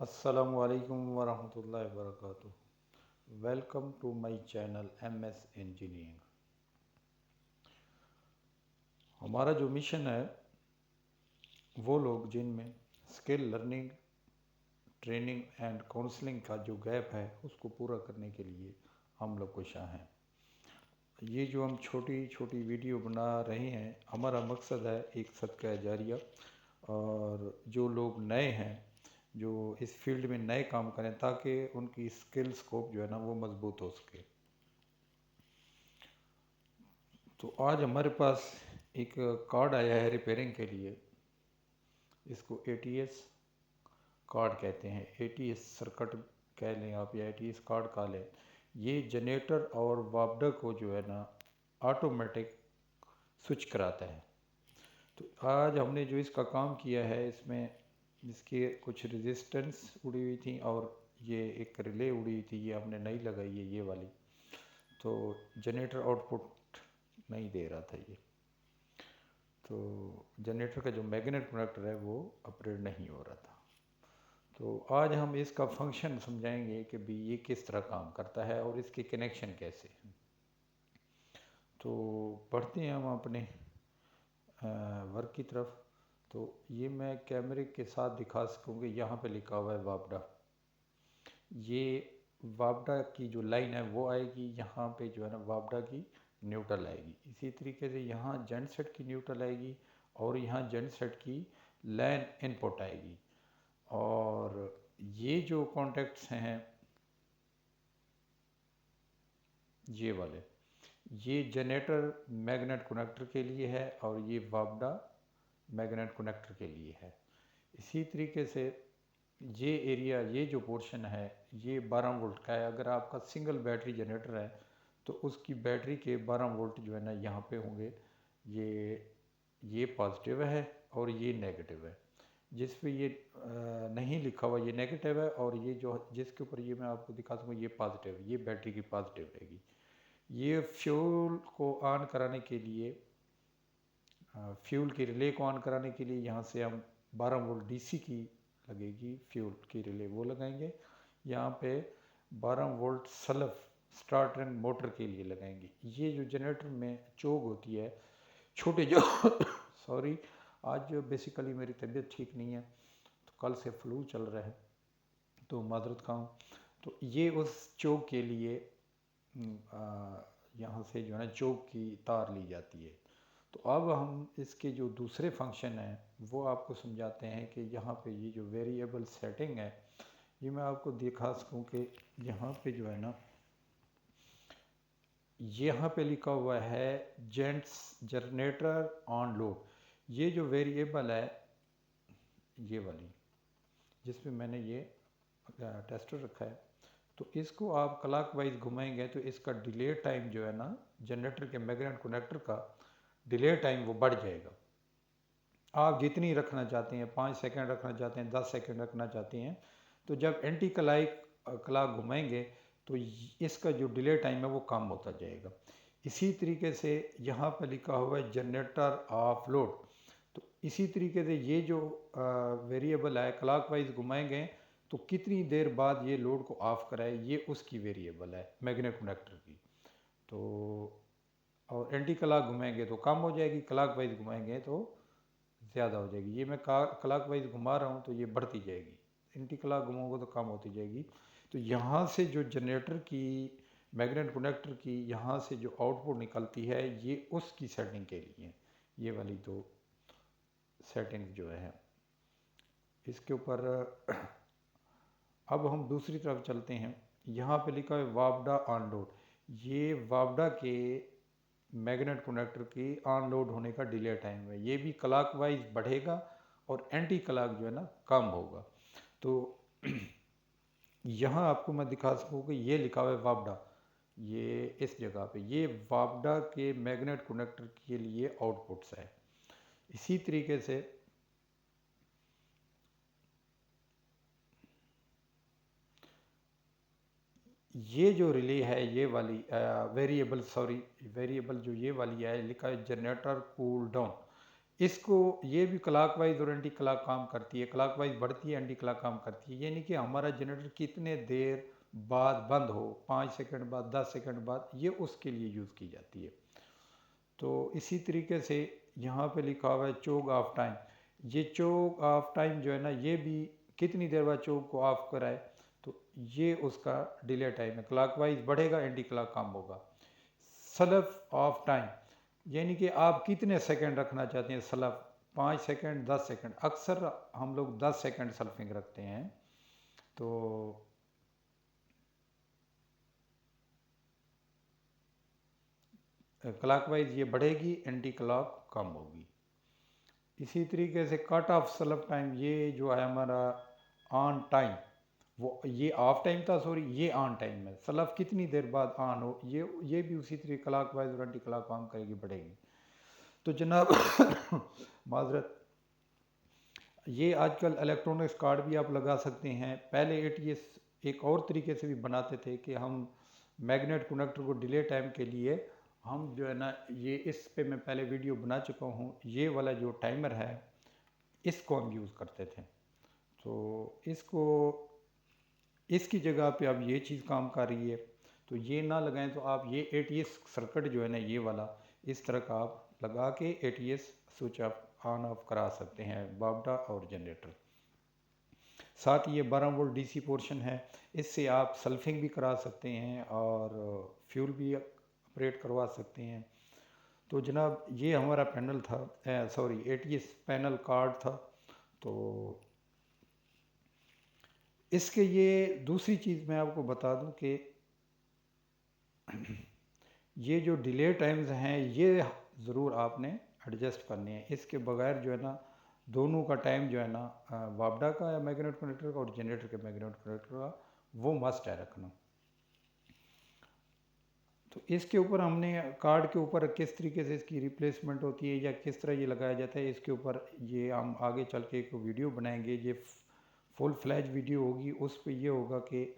अस्सलामुअलैकुम वरहमतुल्लाहि वबरकातुहू। Welcome to my channel MS engineering. हमारा जो मिशन है वो लोग जिनमें skill learning, training and counselling का जो गैप है उसको पूरा करने के लिए हम लोग कोशिश हैं। ये जो हम छोटी छोटी वीडियो बना रहे हैं, हमारा मकसद है एक सदका जारिया, और जो लोग नए हैं, जो इस फील्ड में नए काम करें, ताकि उनकी स्किल स्कोप जो है ना वो मजबूत हो सके। तो आज हमारे पास एक कार्ड आया है रिपेयरिंग के लिए। इसको ATS कार्ड कहते हैं, ATS सर्किट कह लें आप, या ATS कार्ड कह लें। ये जनरेटर और वापडा को जो है ना ऑटोमेटिक स्विच कराता है। तो आज हमने जो इसका काम किया है, इसमें इसके कुछ रेजिस्टेंस उड़ी हुई थी और ये एक रिले उड़ी हुई थी, ये हमने नई लगाई है, ये वाली। तो जनरेटर आउटपुट नहीं दे रहा था ये, तो जनरेटर का जो मैग्नेट कनेक्टर है वो ऑपरेट नहीं हो रहा था। तो आज हम इसका फंक्शन समझाएंगे कि भी ये किस तरह काम करता है और इसके कनेक्शन कैसे हैं। तो बढ़ते हैं हम अपने वर्क की तरफ। तो ये मैं कैमरे के साथ दिखा सकूँगी, यहाँ पे लिखा हुआ है वापडा। ये वापडा की जो लाइन है वो आएगी, यहाँ पे जो है ना वापडा की न्यूट्रल आएगी। इसी तरीके से यहाँ जेनसेट की न्यूट्रल आएगी और यहाँ जेनसेट की लैन इनपुट आएगी। और ये जो कॉन्टेक्ट्स हैं ये वाले, ये जनरेटर मैग्नेट कनेक्टर के लिए है और ये वापडा मैग्नेट कनेक्टर के लिए है। इसी तरीके से ये एरिया, ये जो पोर्शन है ये 12 वोल्ट का है। अगर आपका सिंगल बैटरी जनरेटर है तो उसकी बैटरी के 12 वोल्ट जो है ना यहाँ पे होंगे। ये पॉजिटिव है और ये नेगेटिव है। जिस पे ये नहीं लिखा हुआ ये नेगेटिव है, और ये जो जिसके ऊपर ये मैं आपको दिखा सकूँ ये पॉजिटिव है, ये बैटरी की पॉजिटिव रहेगी। ये फ्यूल को ऑन कराने के लिए, फ्यूल की रिले को ऑन कराने के लिए यहाँ से हम 12 वोल्ट DC की लगेगी, फ्यूल की रिले वो लगाएंगे। यहाँ पे 12 वोल्ट सेल्फ स्टार्टर मोटर के लिए लगाएंगे। ये जो जनरेटर में चोक होती है छोटे जो सॉरी, आज बेसिकली मेरी तबीयत ठीक नहीं है, तो कल से फ्लू चल रहा है, तो माजरत खाऊँ। तो ये उस चोक के लिए यहाँ से जो है ना चोक की तार ली जाती है। तो अब हम इसके जो दूसरे फंक्शन हैं वो आपको समझाते हैं कि यहाँ पे ये जो वेरिएबल सेटिंग है, ये मैं आपको दिखा सकूँ कि यहाँ पे जो है ना, यहाँ पे लिखा हुआ है जेंट्स जनरेटर ऑन लोड। ये जो वेरिएबल है ये वाली, जिसमें मैंने ये टेस्टर रखा है, तो इसको आप क्लॉक वाइज घुमाएंगे तो इसका डिले टाइम जो है ना, जनरेटर के मैग्नेट कनेक्टर का डिले टाइम वो बढ़ जाएगा। आप जितनी रखना चाहते हैं, 5 सेकंड रखना चाहते हैं, 10 सेकंड रखना चाहते हैं, तो जब एंटी क्लॉक घुमाएंगे तो इसका जो डिले टाइम है वो कम होता जाएगा। इसी तरीके से यहाँ पर लिखा हुआ है जनरेटर ऑफ लोड। तो इसी तरीके से ये जो वेरिएबल है, क्लॉक वाइज घुमाएंगे तो कितनी देर बाद ये लोड को ऑफ कराए, ये उसकी वेरिएबल है मैग्नेट कनेक्टर की। तो और एंटी क्लॉक घुमाएंगे तो कम हो जाएगी, क्लॉक वाइज घुमाएंगे तो ज़्यादा हो जाएगी। ये मैं क्लॉक वाइज घुमा रहा हूँ तो ये बढ़ती जाएगी, एंटी क्लॉक घुमाऊँगा तो कम होती जाएगी। तो यहाँ से जो जनरेटर की मैग्नेट कनेक्टर की यहाँ से जो आउटपुट निकलती है ये उसकी सेटिंग के लिए, ये वाली दो सेटिंग जो है इसके ऊपर। अब हम दूसरी तरफ चलते हैं। यहाँ पे लिखा है वापडा ऑन लोड। ये वापडा के मैग्नेट कनेक्टर की ऑन लोड होने का डिले टाइम है, ये भी क्लॉक वाइज बढ़ेगा और एंटी क्लॉक जो है ना कम होगा। तो यहाँ आपको मैं दिखा सकूँ कि ये लिखा हुआ है वापडा, ये इस जगह पे ये वापडा के मैग्नेट कनेक्टर के लिए आउटपुट्स है। इसी तरीके से ये जो रिले है ये वाली वेरिएबल, सॉरी वेरिएबल जो ये वाली है लिखा है जनरेटर कूल डाउन। इसको ये भी क्लॉकवाइज और एंटी क्लॉक काम करती है, क्लॉकवाइज बढ़ती है, एंटी क्लॉक काम करती है। यानी कि हमारा जनरेटर कितने देर बाद बंद हो, 5 सेकंड बाद, 10 सेकंड बाद, ये उसके लिए यूज़ की जाती है। तो इसी तरीके से यहाँ पे लिखा हुआ है चोक ऑफ टाइम। ये चोक ऑफ टाइम जो है ना, ये भी कितनी देर बाद चोक को ऑफ कराए, तो ये उसका डिले टाइम है। क्लॉकवाइज बढ़ेगा, एंटी क्लॉक कम होगा। स्लप ऑफ टाइम, यानी कि आप कितने सेकंड रखना चाहते हैं स्लप, 5 सेकंड, 10 सेकंड। अक्सर हम लोग 10 सेकंड स्लपिंग रखते हैं। तो क्लॉकवाइज ये बढ़ेगी, एंटी क्लॉक कम होगी। इसी तरीके से कट ऑफ स्लप टाइम, ये जो है हमारा ऑन टाइम, वो ये ऑफ टाइम था, सॉरी, ये ऑन टाइम है। स्लप कितनी देर बाद ऑन हो, ये भी उसी तरीके क्लॉकवाइज और एंटी क्लॉक काम करेगी, बढ़ेगी। तो जनाब माजरत, ये आजकल इलेक्ट्रॉनिक्स कार्ड भी आप लगा सकते हैं। पहले एटीएस एक और तरीके से भी बनाते थे कि हम मैग्नेट कनेक्टर को डिले टाइम के लिए हम जो है ना, ये इस पे मैं पहले वीडियो बना चुका हूँ, ये वाला जो टाइमर है इसको हम यूज़ करते थे। तो इसको, इसकी जगह पे अब ये चीज़ काम कर रही है। तो ये ना लगाएं तो आप ये एटीएस सर्किट जो है ना, ये वाला इस तरह का आप लगा के एटीएस स्विच ऑन ऑफ करा सकते हैं, बावड़ा और जनरेटर। साथ ही ये 12 वोल्ट डीसी पोर्शन है, इससे आप सल्फिंग भी करा सकते हैं और फ्यूल भी ऑपरेट करवा सकते हैं। तो जनाब ये हमारा पैनल था, सॉरी, एटीएस पैनल कार्ड था। तो इसके ये दूसरी चीज़ मैं आपको बता दूं कि ये जो डिले टाइम्स हैं ये ज़रूर आपने एडजस्ट करने हैं। इसके बगैर जो है ना, दोनों का टाइम जो है ना, वापडा का या मैग्नेट कनेक्टर का और जनरेटर के मैग्नेट कनेक्टर का, वो मस्ट है रखना। तो इसके ऊपर हमने कार्ड के ऊपर किस तरीके से इसकी रिप्लेसमेंट होती है या किस तरह ये लगाया जाता है, इसके ऊपर ये हम आगे चल के एक वीडियो बनाएंगे। ये फुल फ्लैज वीडियो होगी, उस पर ये होगा कि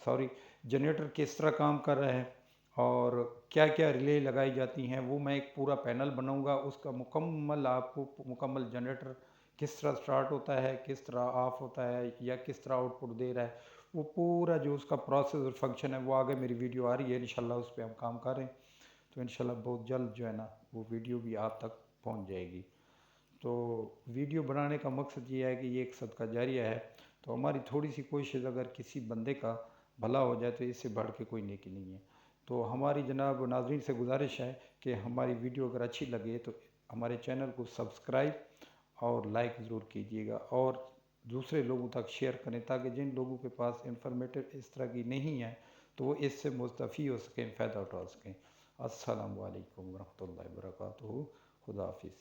सॉरी, जनरेटर किस तरह काम कर रहा है और क्या क्या रिले लगाई जाती हैं। वो मैं एक पूरा पैनल बनाऊंगा, उसका मुकम्मल आपको मुकम्मल जनरेटर किस तरह स्टार्ट होता है, किस तरह ऑफ होता है या किस तरह आउटपुट दे रहा है, वो पूरा जो उसका प्रोसेस और फंक्शन है, वो आगे मेरी वीडियो आ रही है इंशाल्लाह, उस पर हम काम कर रहे हैं। तो इंशाल्लाह बहुत जल्द जो है ना, वो वीडियो भी आप तक पहुंच जाएगी। तो वीडियो बनाने का मकसद ये है कि ये एक सदका जारिया है। तो हमारी थोड़ी सी कोशिश, अगर किसी बंदे का भला हो जाए तो इससे बढ़ के कोई नेकी नहीं है। तो हमारी जनाब नाज़रीन से गुजारिश है कि हमारी वीडियो अगर अच्छी लगे तो हमारे चैनल को सब्सक्राइब और लाइक ज़रूर कीजिएगा और दूसरे लोगों तक शेयर करें, ताकि जिन लोगों के पास इंफॉर्मेटिव इस तरह की नहीं है तो वो इससे मुस्तफ़ी हो सकें, फ़ायदा उठा सकें। अस्सलामु अलैकुम वरहमतुल्लाहि वबरकातुहू। खुदा हाफिज़।